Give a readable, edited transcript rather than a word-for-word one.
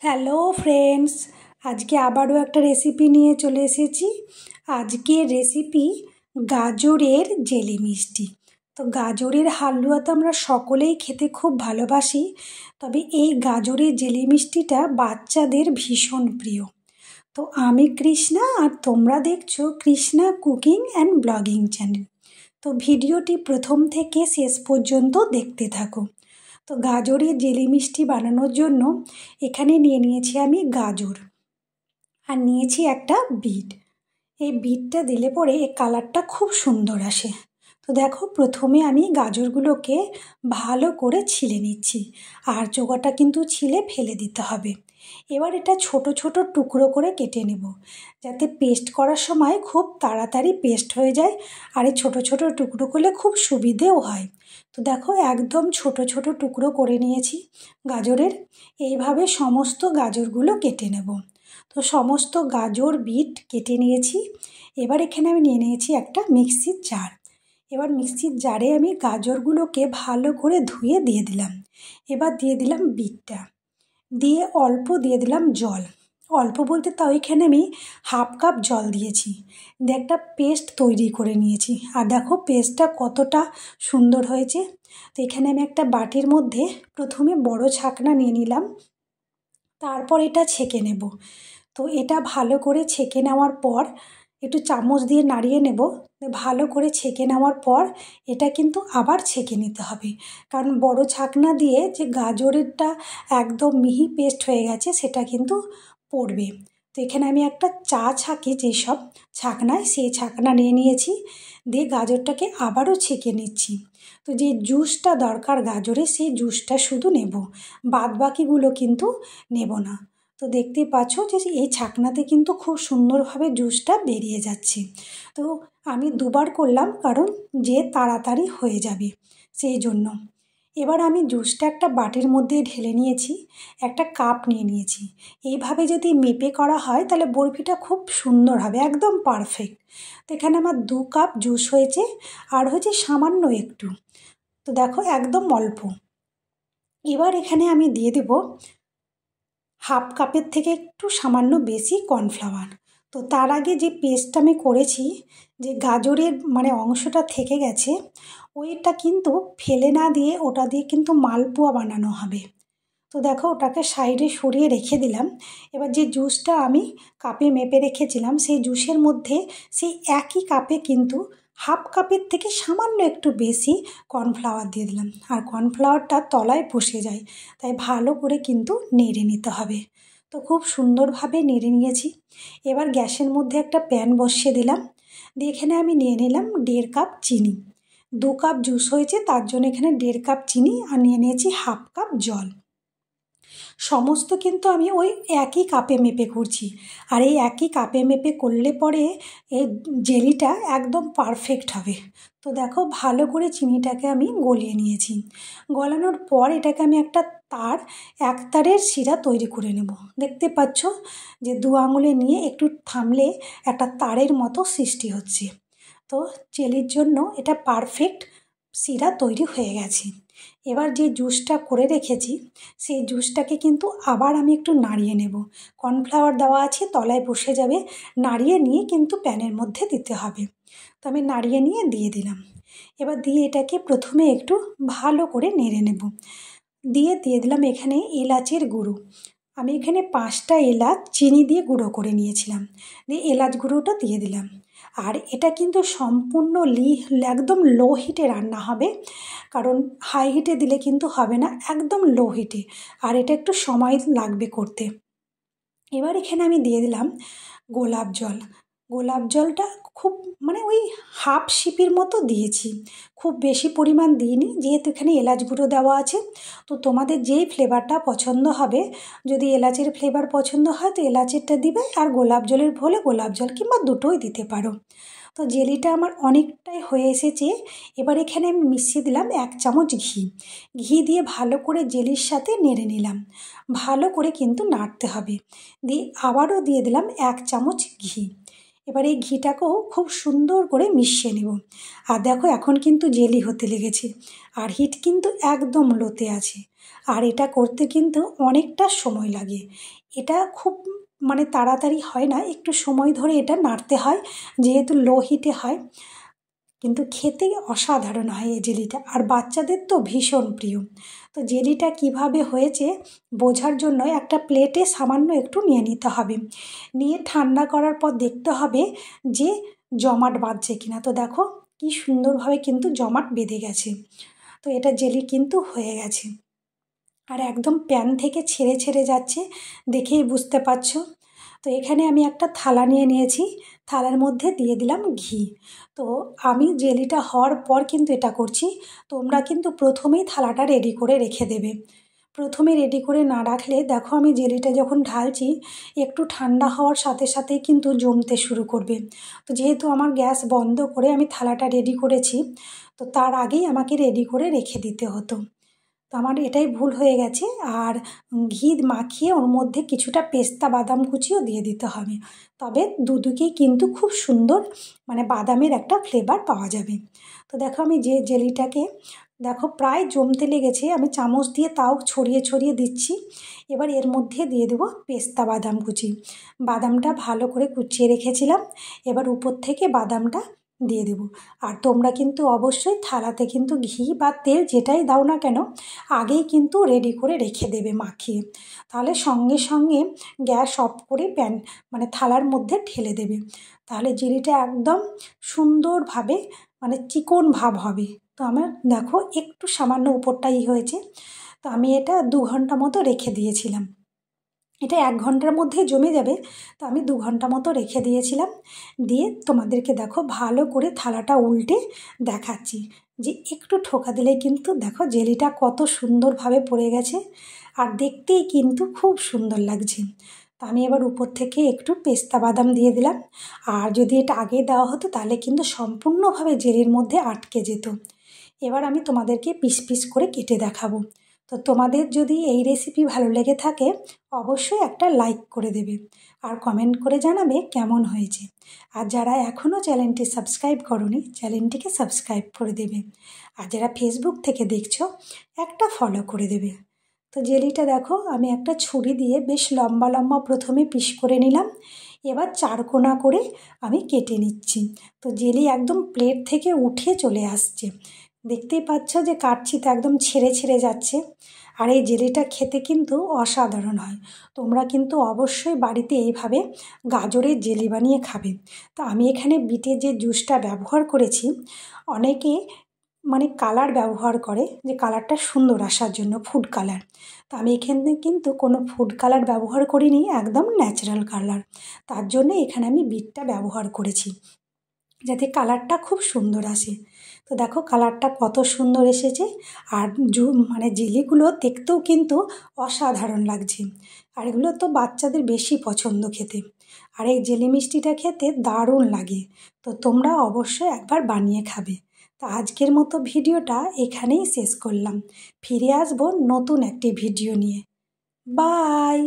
Hello friends, আজকে আবারও একটা রেসিপি নিয়ে চলে এসেছি। আজকের রেসিপি গাজরের জেলি মিষ্টি। তো গাজরের হালুয়া তো আমরা সকলেই খেতে খুব ভালোবাসি, তবে এই গাজরের জেলি মিষ্টিটা বাচ্চাদের ভীষণ প্রিয়। তো আমি কৃষ্ণা আর তোমরা দেখছো Krishna cooking and blogging channel. তো ভিডিওটি প্রথম থেকে শেষ পর্যন্ত দেখতে থাকো। তো গাজরের জেলি মিষ্টি বানানোর জন্য এখানে নিয়ে নিয়েছি আমি গাজর, আর নিয়েছি একটা বিট। এই বিটটা দিলে পরে এই কালারটা খুব সুন্দর আসে। তো দেখো, প্রথমে আমি গাজরগুলোকে ভালো করে ছিলে নিচ্ছি, আর চোগাটা কিন্তু ছিলে ফেলে দিতে হবে। এবার এটা ছোট ছোট টুকরো করে কেটে নেব, যাতে পেস্ট করার সময় খুব তাড়াতাড়ি পেস্ট হয়ে যায়, আর এই ছোটো ছোটো টুকরো করলে খুব সুবিধেও হয়। তো দেখো, একদম ছোট ছোট টুকরো করে নিয়েছি গাজরের। এইভাবে সমস্ত গাজরগুলো কেটে নেব। তো সমস্ত গাজর বিট কেটে নিয়েছি। এবার এখানে আমি নিয়ে নিয়েছি একটা মিক্সির জার। এবার মিক্সির জারে আমি গাজরগুলোকে ভালো করে ধুয়ে দিয়ে দিলাম। এবার দিয়ে দিলাম বিটটা, দিয়ে অল্প দিয়ে দিলাম জল। অল্প বলতে তাও এখানে আমি হাফ কাপ জল দিয়েছি, দিয়ে একটা পেস্ট তৈরি করে নিয়েছি। আর দেখো পেস্টটা কতটা সুন্দর হয়েছে। তো এখানে আমি একটা বাটির মধ্যে প্রথমে বড় ছাকনা নিয়ে নিলাম, তারপর এটা ছেঁকে নেব। তো এটা ভালো করে ছেঁকে নেওয়ার পর একটু চামচ দিয়ে নাড়িয়ে নেব। ভালো করে ছেঁকে নেওয়ার পর এটা কিন্তু আবার ছেঁকে নিতে হবে, কারণ বড় ছাকনা দিয়ে যে গাজরেরটা একদম মিহি পেস্ট হয়ে গেছে সেটা কিন্তু পড়বে। তো এখানে আমি একটা চা ছাঁকি যেসব ছাকনায়, সেই ছাকনা নিয়ে নিয়েছি, দিয়ে গাজরটাকে আবারও ছেঁকে নিচ্ছি। তো যে জুসটা দরকার গাজরে, সেই জুসটা শুধু নেব, বাদ বাকিগুলো কিন্তু নেব না। তো দেখতেই পাচ্ছ যে এই ছাকনাতে কিন্তু খুব সুন্দরভাবে জুসটা বেরিয়ে যাচ্ছে। তো আমি দুবার করলাম, কারণ যে তাড়াতাড়ি হয়ে যাবে সেই জন্য। এবার আমি জুসটা একটা বাটির মধ্যে ঢেলে নিয়েছি, একটা কাপ নিয়ে নিয়েছি। এইভাবে যদি মেপে করা হয় তাহলে বরফিটা খুব সুন্দর হবে, একদম পারফেক্ট। তো এখানে আমার 2 কাপ জুস হয়েছে, আর হয়েছে সামান্য একটু। তো দেখো একদম অল্প। এবার এখানে আমি দিয়ে দেব হাফ কাপের থেকে একটু সামান্য বেশি কর্নফ্লাওয়ার। তো তার আগে যে পেস্টটা আমি করেছি, যে গাজরের অংশটা থেকে গেছে, ওইটা কিন্তু ফেলে না দিয়ে ওটা দিয়ে কিন্তু মালপোয়া বানানো হবে। তো দেখো, ওটাকে সাইডে সরিয়ে রেখে দিলাম। এবার যে জুসটা আমি কাপে মেপে রেখেছিলাম, সেই জুসের মধ্যে সেই একই কাপে কিন্তু হাফ কাপের থেকে সামান্য একটু বেশি কর্নফ্লাওয়ার দিয়ে দিলাম। আর কর্নফ্লাওয়ারটা তলায় বসে যায়, তাই ভালো করে কিন্তু নেড়ে নিতে হবে। তো খুব সুন্দরভাবে নেড়ে নিয়েছি। এবার গ্যাসের মধ্যে একটা প্যান বসিয়ে দিলাম, দিয়ে এখানে আমি নিয়ে নিলাম 1.5 কাপ চিনি। 2 কাপ জুস হয়েছে, তার জন্য এখানে 1.5 কাপ চিনি, আর নিয়ে নিয়েছি হাফ কাপ জল। সমস্ত কিন্তু আমি ওই একই কাপে মেপে করছি, আর এই একই কাপে মেপে করলে পরে এই জেলিটা একদম পারফেক্ট হবে। তো দেখো, ভালো করে চিনিটাকে আমি গলিয়ে নিয়েছি। গলানোর পর এটাকে আমি একটা এক তারের শিরা তৈরি করে নেব। দেখতে পাচ্ছ যে 2 আঙুলে নিয়ে একটু থামলে একটা তারের মতো সৃষ্টি হচ্ছে। তো জেলির জন্য এটা পারফেক্ট শিরা তৈরি হয়ে গেছে। এবার যে জুসটা করে রেখেছি, সেই জুসটাকে কিন্তু আবার আমি একটু নাড়িয়ে নেব। কর্নফ্লাওয়ার দেওয়া আছে, তলায় বসে যাবে, নাড়িয়ে নিয়ে কিন্তু প্যানের মধ্যে দিতে হবে। তো আমি নাড়িয়ে নিয়ে দিয়ে দিলাম। এবার দিয়ে এটাকে প্রথমে একটু ভালো করে নেড়ে নেব। দিয়ে দিলাম এখানে এলাচের গুঁড়ো। আমি এখানে 5টা এলাচ চিনি দিয়ে গুঁড়ো করে নিয়েছিলাম, দিয়ে এলাচ গুঁড়োটা দিয়ে দিলাম। আর এটা কিন্তু সম্পূর্ণ একদম লো হিটে রান্না হবে, কারণ হাই হিটে দিলে কিন্তু হবে না, একদম লো হিটে। আর এটা একটু সময় লাগবে করতে। এবার এখানে আমি দিয়ে দিলাম গোলাপ জল। গোলাপ জলটা খুব ওই হাফ সিপির মতো দিয়েছি, খুব বেশি পরিমাণ দিইনি, যেহেতু এখানে এলাচ গুঁড়ো দেওয়া আছে। তো তোমাদের যেই ফ্লেভারটা পছন্দ হবে, যদি এলাচের ফ্লেভার পছন্দ হয় তো এলাচেরটা দিবে, আর গোলাপ জলের হলে গোলাপ জল, কিংবা দুটোই দিতে পারো। তো জেলিটা আমার অনেকটাই হয়ে এসেছে। এবার এখানে আমি মিশিয়ে দিলাম 1 চামচ ঘি। ঘি দিয়ে ভালো করে জেলির সাথে নেড়ে নিলাম। ভালো করে কিন্তু নাড়তে হবে। দিয়ে আবারও দিয়ে দিলাম 1 চামচ ঘি। এবার এই ঘিটাকেও খুব সুন্দর করে মিশিয়ে নেব। আর দেখো এখন কিন্তু জেলি হতে লেগেছে, আর হিট কিন্তু একদম লোতে আছে। আর এটা করতে কিন্তু অনেকটা সময় লাগে। এটা খুব তাড়াতাড়ি হয় না, একটু সময় ধরে এটা নাড়তে হয়, যেহেতু লো হিটে হয়। কিন্তু খেতে অসাধারণ হয় এই জেলিটা, আর বাচ্চাদের তো ভীষণ প্রিয়। তো জেলিটা কিভাবে হয়েছে বোঝার জন্য একটা প্লেটে সামান্য একটু নিয়ে নিতে হবে। নিয়ে ঠান্ডা করার পর দেখতে হবে যে জমাট বাঁধছে কিনা। তো দেখো কি সুন্দরভাবে কিন্তু জমাট বেঁধে গেছে। তো এটা জেলি কিন্তু হয়ে গেছে, আর একদম প্যান থেকে ছেড়ে ছেড়ে যাচ্ছে, দেখেই বুঝতে পারছো। তো এখানে আমি একটা থালা নিয়ে নিয়েছি, থালার মধ্যে দিয়ে দিলাম ঘি। তো আমি জেলিটা হওয়ার পর কিন্তু এটা করছি, তোমরা কিন্তু প্রথমেই থালাটা রেডি করে রেখে দেবে। প্রথমে রেডি করে না রাখলে দেখো আমি জেলিটা যখন ঢালছি একটু ঠান্ডা হওয়ার সাথে সাথেই কিন্তু জমতে শুরু করবে। তো যেহেতু আমার গ্যাস বন্ধ করে আমি থালাটা রেডি করেছি, তো তার আগেই আমাকে রেডি করে রেখে দিতে হতো। তো আমার এটাই ভুল হয়ে গেছে। আর ঘি মাখিয়ে ওর মধ্যে কিছুটা পেস্তা বাদাম কুচিও দিয়ে দিতে হবে, তবে দুদিকেই কিন্তু খুব সুন্দর বাদামের একটা ফ্লেভার পাওয়া যাবে। তো দেখো আমি যে জেলিটাকে দেখো প্রায় জমতে লেগেছে, আমি চামচ দিয়ে তাও ছড়িয়ে ছড়িয়ে দিচ্ছি। এবার এর মধ্যে দিয়ে দেবো পেস্তা বাদাম কুচি। বাদামটা ভালো করে কুচিয়ে রেখেছিলাম, এবার উপর থেকে বাদামটা দিয়ে দেবো। আর তোমরা কিন্তু অবশ্যই থালাতে কিন্তু ঘি বা তেল যেটাই দাও না কেন আগেই কিন্তু রেডি করে রেখে দেবে মাখিয়ে, তাহলে সঙ্গে সঙ্গে গ্যাস অফ করে প্যান থালার মধ্যে ঢেলে দেবে। তাহলে জেলিটা একদম সুন্দরভাবে চিকন ভাব হবে। তো আমার দেখো একটু সামান্য উপরটাই হয়েছে। তো আমি এটা 2 ঘন্টা মতো রেখে দিয়েছিলাম। এটা 1 ঘন্টার মধ্যেই জমে যাবে, তো আমি 2 ঘন্টা মতো রেখে দিয়েছিলাম। দিয়ে তোমাদেরকে দেখো ভালো করে থালাটা উল্টে দেখাচ্ছি যে একটু ঠোকা দিলে কিন্তু দেখো জেলিটা কত সুন্দরভাবে পড়ে গেছে, আর দেখতেই কিন্তু খুব সুন্দর লাগছে। তো আমি এবার উপর থেকে একটু পেস্তা বাদাম দিয়ে দিলাম। আর যদি এটা আগে দেওয়া হতো তাহলে কিন্তু সম্পূর্ণভাবে জেলির মধ্যে আটকে যেত। এবার আমি তোমাদেরকে পিস পিস করে কেটে দেখাবো। তো তোমাদের যদি এই রেসিপি ভালো লেগে থাকে অবশ্যই একটা লাইক করে দেবে, আর কমেন্ট করে জানাবে কেমন হয়েছে। আর যারা এখনও চ্যানেলটি সাবস্ক্রাইব করোনি চ্যানেলটিকে সাবস্ক্রাইব করে দেবে। আর যারা ফেসবুক থেকে দেখছো একটা ফলো করে দেবে। তো জেলিটা দেখো আমি একটা ছুরি দিয়ে বেশ লম্বা লম্বা প্রথমে পিস করে নিলাম, এবার 4 কোনা করে আমি কেটে নিচ্ছি। তো জেলি একদম প্লেট থেকে উঠে চলে আসছে, দেখতেই পাচ্ছ যে কাটছি তো একদম ছেড়ে ছেড়ে যাচ্ছে। আর এই জেলিটা খেতে কিন্তু অসাধারণ হয়। তোমরা কিন্তু অবশ্যই বাড়িতে এইভাবে গাজরের জেলি বানিয়ে খাবে। তো আমি এখানে বিটের যে জুসটা ব্যবহার করেছি, অনেকে কালার ব্যবহার করে যে কালারটা সুন্দর আসার জন্য, ফুড কালার। তো আমি এখানে কিন্তু কোনো ফুড কালার ব্যবহার করিনি, একদম ন্যাচারাল কালার। তার জন্য এখানে আমি বিটটা ব্যবহার করেছি যাতে কালারটা খুব সুন্দর আসে। তো দেখো কালারটা কত সুন্দর এসেছে, আর জেলিগুলো দেখতেও কিন্তু অসাধারণ লাগছে। আর এগুলো তো বাচ্চাদের বেশি পছন্দ খেতে, আর এই জেলি মিষ্টিটা খেতে দারুণ লাগে। তো তোমরা অবশ্যই একবার বানিয়ে খাবে। তো আজকের মতো ভিডিওটা এখানেই শেষ করলাম, ফিরে আসবো নতুন একটি ভিডিও নিয়ে। বাই।